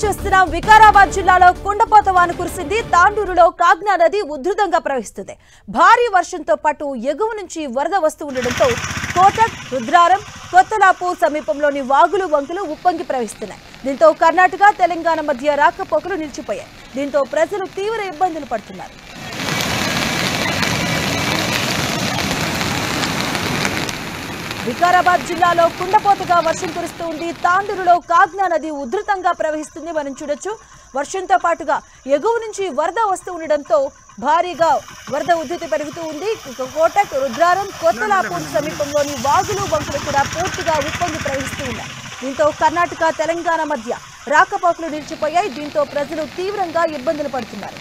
చూస్తున్నాం. వికారాబాద్ జిల్లాలో కుండపోత వాన కురిసింది. తాండూరులో కాగ్నా నది ఉధృతంగా ప్రవహిస్తుంది. భారీ వర్షంతో పాటు ఎగువ నుంచి వరద వస్తూ ఉండడంతో కోటక్, రుద్రారం, కొత్తలాపూర్ సమీపంలోని వాగులు, వంకలు ఉప్పొంగి ప్రవహిస్తున్నాయి. దీంతో కర్ణాటక, తెలంగాణ మధ్య రాకపోకలు నిలిచిపోయాయి. దీంతో ప్రజలు తీవ్ర ఇబ్బందులు పడుతున్నారు. వికారాబాద్ జిల్లాలో కుండపోతగా వర్షం కురుస్తుంది. తాండూరులో కాగ్నా నది ఉధృతంగా ప్రవహిస్తుంది. మనం చూడొచ్చు. వర్షంతో పాటుగా ఎగువ నుంచి వరద వస్తూ ఉండడంతో భారీగా వరద ఉధృతి పెరుగుతూ ఉంది. కోటక్, రుద్రారం, కొత్తలాపూర్ సమీపంలోని వాగులు, వంకలు కూడా పూర్తిగా ఉప్పొంగి ప్రవహిస్తూ ఉన్నాయి. దీంతో కర్ణాటక, తెలంగాణ మధ్య రాకపోకలు నిలిచిపోయాయి. దీంతో ప్రజలు తీవ్రంగా ఇబ్బందులు పడుతున్నారు.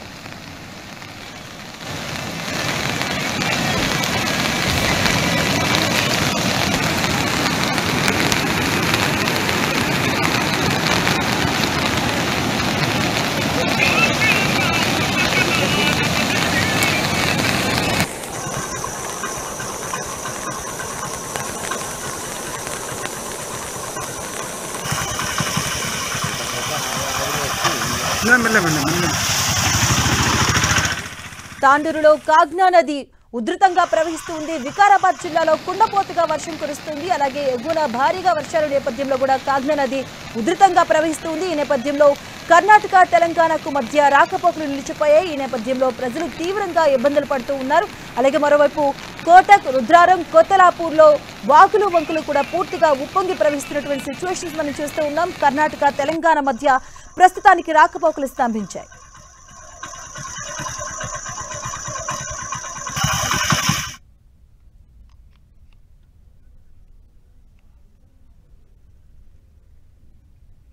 తాండూరులో కాగ్నా నది ఉధృతంగా ప్రవహిస్తుంది. వికారాబాద్ జిల్లాలో కుండపోతగా వర్షం కురుస్తుంది. అలాగే ఎగువన భారీగా వర్షాల నేపథ్యంలో కూడా కాగ్నా నది ఉధృతంగా ప్రవహిస్తుంది. ఈ నేపథ్యంలో కర్ణాటక, తెలంగాణకు మధ్య రాకపోకలు నిలిచిపోయాయి. ఈ నేపథ్యంలో ప్రజలు తీవ్రంగా ఇబ్బందులు పడుతూ ఉన్నారు. అలాగే మరోవైపు కోటక్, రుద్రారం, కొత్తలాపూర్లో వాగులు, వంకులు కూడా పూర్తిగా ఉప్పొంగి ప్రవహిస్తున్నటువంటి సిచ్యువేషన్స్ మనం చూస్తూ ఉన్నాం. కర్ణాటక, తెలంగాణ మధ్య ప్రస్తుతానికి రాకపోకలు స్తంభించాయి.